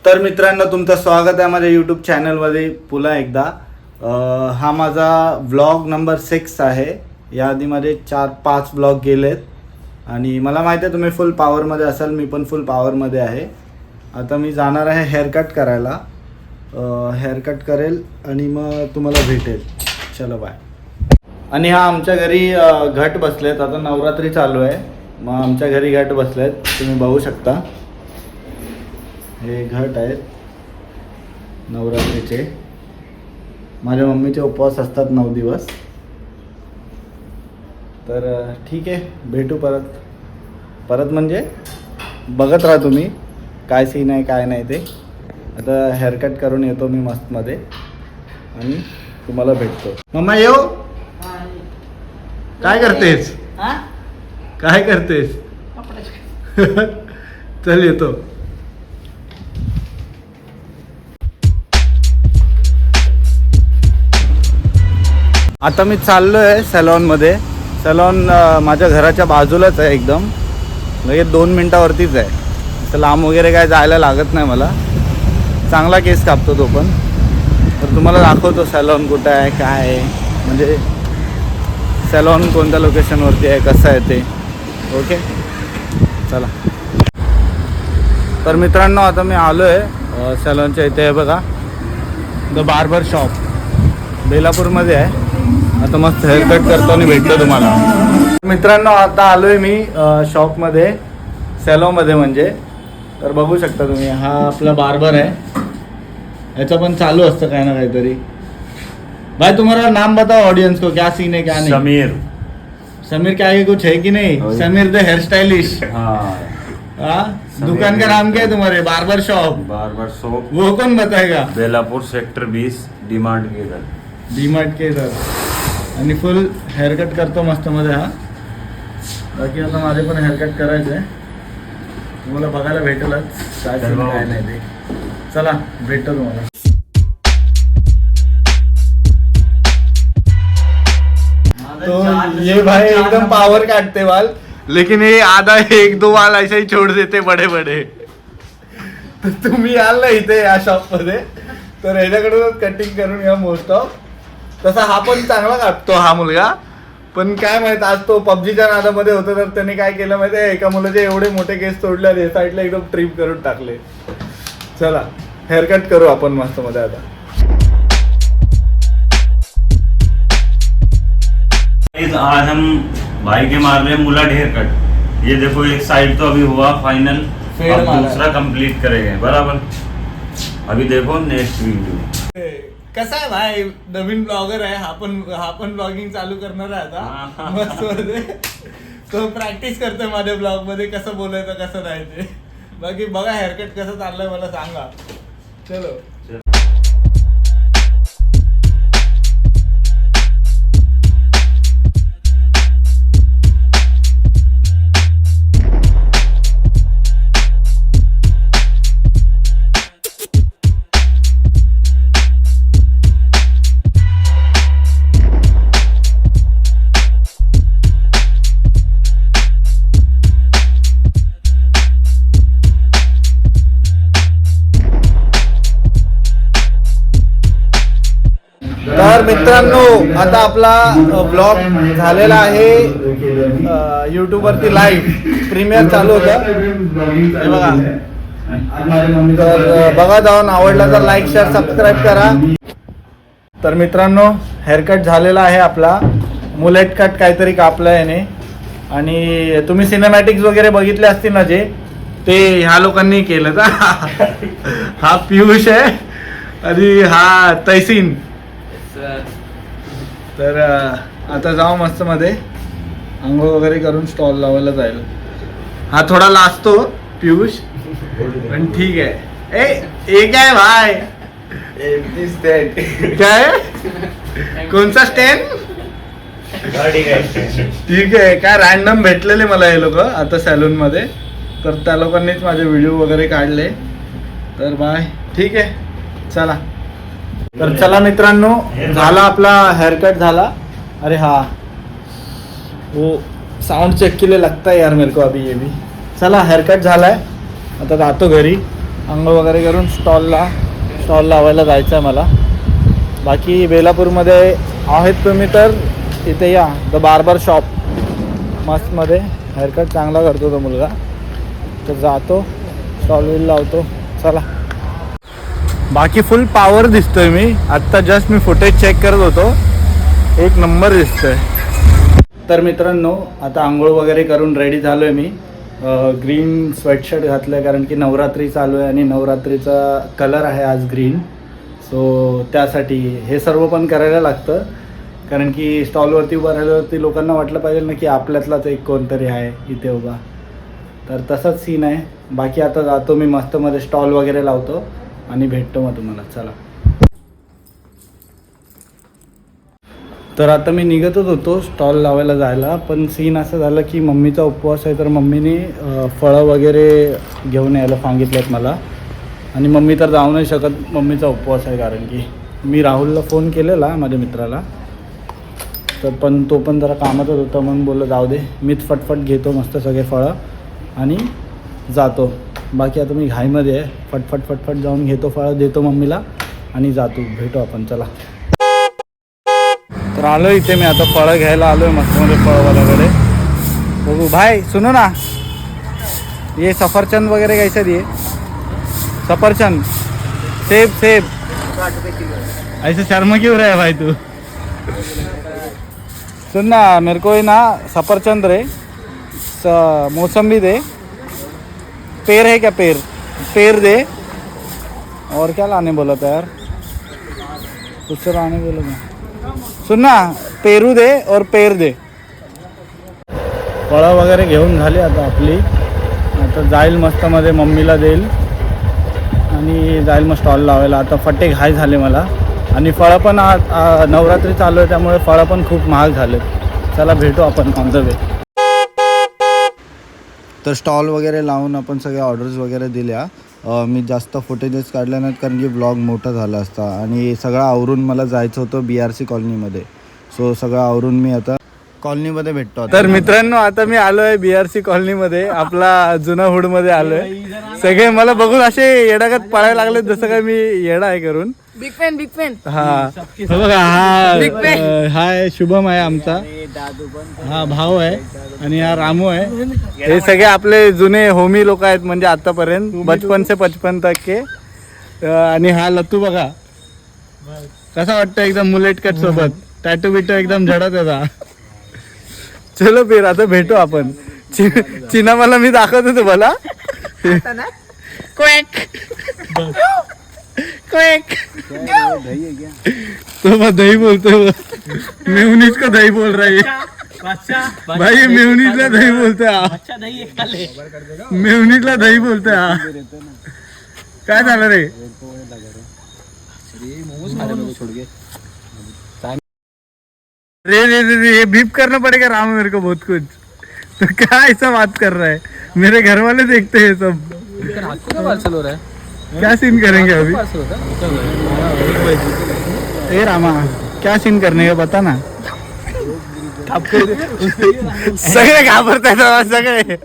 तर मित्रांनो, तुमचं स्वागत आहे माझ्या यूट्यूब चॅनलमध्ये पुन्हा एकदा. हा माझा व्लॉग नंबर 6 आहे. याआधी माझे 4-5 व्लॉग गेलेत आणि मला माहिती आहे तुम्ही फुल पॉवरमध्ये असाल. मी पण फुल पॉवरमध्ये आहे. आता मी जाणार आहे हेअरकट करायला. हेअरकट करेल आणि मग तुम्हाला भेटेल. चलो बाय. आणि हा आमच्या घरी घट बसलेत. आता नवरात्री चालू आहे, मग आमच्या घरी घट बसलेत. तुम्ही बघू शकता, हे घट आहेत नवरात्रीचे. माझ्या मम्मीचे उपवास असतात 9 दिवस. तर ठीक आहे, भेटू परत म्हणजे बघत राहा तुम्ही काय सीन आहे काय नाही ते. आता हेअरकट करून येतो मी मस्तमध्ये आणि तुम्हाला भेटतो. मम्मा येऊ? काय करतेस? काय करतेस? चल येतो. आता मी चाललो आहे सॅलॉनमध्ये. सॅलॉन माझ्या घराच्या बाजूलाच आहे, एकदम लगेच 2 मिनटावरतीच आहे. असं लांब वगैरे काय जायला लागत नाही मला. चांगला केस कापतो तो पण. तर तुम्हाला दाखवतो सॅलॉन कुठं आहे काय आहे, म्हणजे सॅलॉन कोणत्या लोकेशनवरती आहे कसं आहे ते. ओके चला. तर मित्रांनो, आता मी आलो आहे सॅलॉनच्या इथे. आहे बघा, द बार्बर शॉप बेलापूरमध्ये आहे. आता मस्त हेअरकट करतो आणि भेटतो तुम्हाला. मित्रांनो, आता आलो आहे मी शॉपमध्ये, सॅलॉनमध्ये म्हणजे. तर बघू शकता तुम्ही, हा आपला बार्बर आहे. याचं पण चालू असतं काय ना काहीतरी. भाई तुम्हारा नाम बताओ ऑडियंस को, क्या सीन है क्या नहीं? समीर क्या है, कुछ है कि नहीं? Sameer the hair stylish. हाँ, दुकान का नाम क्या है तुम्हारे? Barber shop. वो कौन बताएगा? बेलापुर सेक्टर 20 डीमार्ट के इधर. डीमार्ट के इधर. आणि फुल हेअरकट करतो मस्त मध्ये हा. बाकी आता माझे पण हेअरकट करायचं आहे. तुम्हाला बघायला भेटेलच काय काय नाही ते. चला भेटतो तुम्हाला. तो ये भाई एकदम पावर काटते बाल, लेकिन ये आधा 1-2 बाल ऐसे ही छोड़ देते बड़े बड़े. तर तुम्ही याल ना इथे या शॉप मध्ये, तर ह्याच्याकडूनच कटिंग करून घ्या मोस्ट ऑफ. तसा हा पण चांगला कापतो हा मुलगा. पण काय माहित, आज तो पबजीच्या नादामध्ये होता, तर त्याने काय केलं माहिती आहे, एका मुलाचे एवढे मोठे केस तोडले, हे साईडला एकदम ट्रिम करून टाकले. चला हेअरकट करू आपण मस्त मध्ये आता. आज हम भाई के मार रहे हैं मुलाट हेयर कट. ये देखो, एक साइड तो अभी हुआ फाइनल, अब दूसरा कंप्लीट करेंगे बराबर. अभी देखो नेक्स्ट वीडियो. कसा आहे भाई, नवीन ब्लॉगर आहे हा पण ब्लॉगिंग चालू करणार आहे आता मस्त मध्ये. तो प्रॅक्टिस करतोय माझ्या ब्लॉग मध्ये कसं बोलायचं कसं नाही ते. बाकी बघा हेअरकट कसं चाललंय मला सांगा. चलो. तर मित्रांनो, आता आपला ब्लॉग झालेला आहे. यूट्यूबवरती लाईव्ह प्रीमियर चालू होतं हे बघा. तर बघा जाऊन, आवडला तर लाईक शेअर सबस्क्राईब करा. तर मित्रांनो, हेअरकट झालेला आहे आपला. मुलेट कट काहीतरी कापलं याने. आणि तुम्ही सिनेमॅटिक्स वगैरे बघितले असतील ना जे, ते ह्या लोकांनी केलं. हा पियुष आहे आणि हा तैसीन. तर आता जाऊ मस्त मध्ये आंघोळ वगैरे करून स्टॉल लावायला जाईल. हा थोडा लाजतो पियुष, पण ठीक आहे. ए काय भाई, काय कोणचा स्टँड? ठीक आहे. काय रॅन्डम भेटलेले मला हे लोक आता सॅलून मध्ये, तर त्या लोकांनीच माझे व्हिडिओ वगैरे काढले. तर बाय, ठीक आहे चला. तर चला मित्रांनो, झाला आपला हेअरकट झाला. अरे हाँ, वो साउंड चेक के लिए लगता है यार मेरे को अभी ये भी. चला हेअरकट झालाय. आता जातो घरी आंघोळ वगैरे करून स्टॉल लावायला जायचं आहे मला. बाकी बेलापूरमध्ये आहेत तुम्ही तर इथे या, द बार्बर शॉप मस्तमध्ये हेअरकट चांगला करतो तो मुलगा. तर जातो, स्टॉल विल लावतो. चला. बाकी फुल पॉवर दिसतोय मी. आत्ता जस्ट मी फुटेज चेक करत होतो, एक नंबर दिसतोय. तर मित्रांनो, आता आंघोळ वगैरे करून रेडी झालो आहे मी. ग्रीन स्वेटशर्ट घातलं आहे कारण की नवरात्री चालू आहे आणि नवरात्रीचा कलर आहे आज ग्रीन. सो त्यासाठी हे सर्व पण करायला लागतं कारण की स्टॉलवरती उभं राहिल्यावरती लोकांना वाटलं पाहिजे ना की आपल्यातलाच एक कोणतरी आहे इथे उभा. तर तसंच सीन आहे. बाकी आता जातो मी मस्तमध्ये स्टॉल वगैरे लावतो आणि भेटतो मग तुम्हाला. चला. तर आता मी निघतच होतो स्टॉल लावायला जायला, पण सीन असं झालं की मम्मीचा उपवास आहे. तर मम्मीने फळं वगैरे घेऊन यायला सांगितलेत मला आणि मम्मी तर जाऊ नाही शकत, मम्मीचा उपवास आहे. कारण की मी राहुलला फोन केलेला माझ्या मित्राला, तर पण तो पण जरा कामातच होता म्हणून बोललं जाऊ दे, मीच फटफट घेतो मस्त सगळे फळं आणि जातो. बाकी आता मी घाईमध्ये आहे, फटफट जाऊन घेतो फळं, देतो मम्मीला आणि जातो. भेटू आपण. चला. तर आलो इथे मी आता फळं घ्यायला आलो आहे मस्तमध्ये फळवाल्याकडे. बघू भाई, सुनो ना, ये सफरचंद वगैरह कैसे दिए? सफरचंद, सेब ऐसे शर्मा क्यों रहा है भाई तू? सुन ना, मेरे को ना सफरचंद रे, मौसम्बी दे, पेड़ है क्या? पेड़ दे, और क्या लाने बोला था यार, कुछ तो लाने बोला मैं. सुन ना, पेरू दे और पेड़ दे. फळं वगैरे घेऊन झाली आता आपली. आता जाईल मस्तमध्ये मम्मीला देईल आणि जाईल मग स्टॉल लावायला. आता फटे घाय झाले मला आणि फळं पण नवरात्री चालू आहे त्यामुळे फळं पण खूप महाग झालेत. चला भेटू आपण ऑन द वे. तर स्टॉल वगैरे लावून आपण सगळ्या ऑर्डर्स वगैरे दिल्या. मी जास्त फुटेजेस काढल्या नाहीत कारण की व्लॉग मोठा झाला असता आणि सगळं आवरून मला जायचं होतं BRC कॉलनीमध्ये. सो सगळं आवरून मी आता कॉलनीमध्ये भेटतो. तर मित्रांनो, आता मी आलो आहे BRC कॉलनीमध्ये, आपला जुना हुडमध्ये आलो आहे. सगळे मला बघून असे येडागत पळायला लागले जसं काय मी येडा आहे करून. Big fan. हा बघा, हा शुभम आहे आमचा, हा भाऊ आहे आणि हा रामू आहे. हे सगळे आपले जुने होमी लोक आहेत म्हणजे आतापर्यंत बचपन से 55 तक के. आणि हा लत्तू बघा कसा वाटतं, एकदम मुलेट कट सोबत टॅटू बिटू एकदम झडत होता. चलो फिर आता भेटू आपण. चिना मला मी दाखवतो तुम्हाला. तो मैं दही बोलते हो, मेवनीज का दही बोल रहा है भाई. मेवनीजला दही बोलते मेवनीजला दही बोलते. हा काय झालं रे? रे रे रे रे, ये बीप करना पड़ेगा राम मेरे को बहुत कुछ. तो क्या ऐसा बात कर रहा है? मेरे घर वाले देखते हैं सब. क्या सीन करेंगे अभी? ए रामा, क्या सीन करने का बता ना. सगळे घाबरते ना सगळे.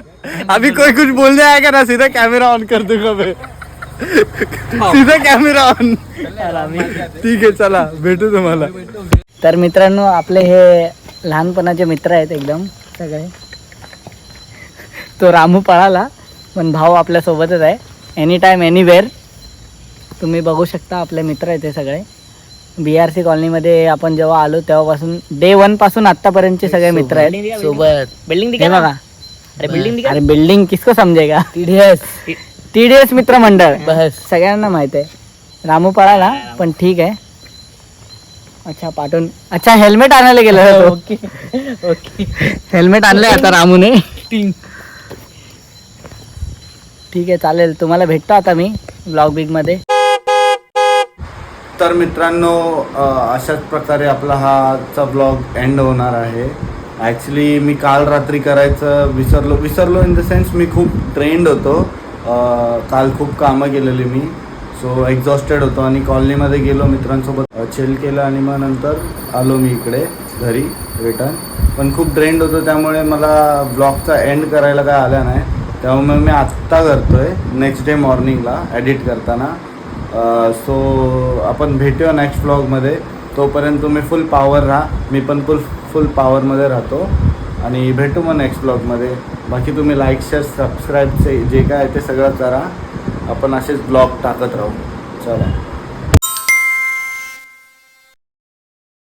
अभी कोई कुछ बोलने आएगा ना, सीधा कैमरा ऑन कर दूंगा मैं. सीधा कॅमेरा ऑन. ठीक आहे, चला भेटू तुम्हाला. तर मित्रांनो, आपले हे लहानपणाचे मित्र आहेत एकदम सगळे. तो रामू पळाला पण भाऊ आपल्या सोबतच आहे, एनी टाइम एनीवेअर. तुम्ही बघू शकता आपले मित्र आहेत ते सगळे. BRC कॉलनीमध्ये आपण जेव्हा आलो तेव्हापासून डे 1 पासून आतापर्यंतचे सगळे मित्र आहेत सोबत. बिल्डिंग बघा. अरे बिल्डिंग किसको समजेगा. TDS मित्र मंडळ बस सगळ्यांना माहित आहे. रामू पळाला पण ठीक आहे. अच्छा पाठवून, अच्छा हेल्मेट आणायला गेलं. ओके हेल्मेट आणलंय आता रामूने. ठीक आहे, चालेल. तुम्हाला भेटतो आता मी ब्लॉग बिग मध्ये. तर मित्रांनो, अशाच प्रकारे आपला हा आजचा ब्लॉग एंड होणार आहे. ॲक्च्युली मी काल रात्री करायचं विसरलो इन द सेन्स मी खूप ट्रेंड होतो. काल खूप कामं केलेली मी, सो एक्झॉस्टेड होतो आणि कॉलनीमध्ये गेलो, मित्रांसोबत चिल केलं आणि मग नंतर आलो मी इकडे घरी रिटर्न. पण खूप ट्रेंड होतो त्यामुळे मला ब्लॉगचा एंड करायला काय आला नाही. त्यामुळे मग मी आत्ता करतो आहे नेक्स्ट डे मॉर्निंगला एडिट करताना. सो आपण भेटूया नेक्स्ट व्लॉगमध्ये. तोपर्यंत तुम्ही फुल पॉवर राहा, मी पण फुल पॉवरमध्ये राहतो आणि भेटू मग नेक्स्ट ब्लॉगमध्ये. बाकी तुम्ही लाईक शेअर सबस्क्राईबचे जे काय आहे ते सगळं करा. आपण असेच ब्लॉग टाकत राहू. चला.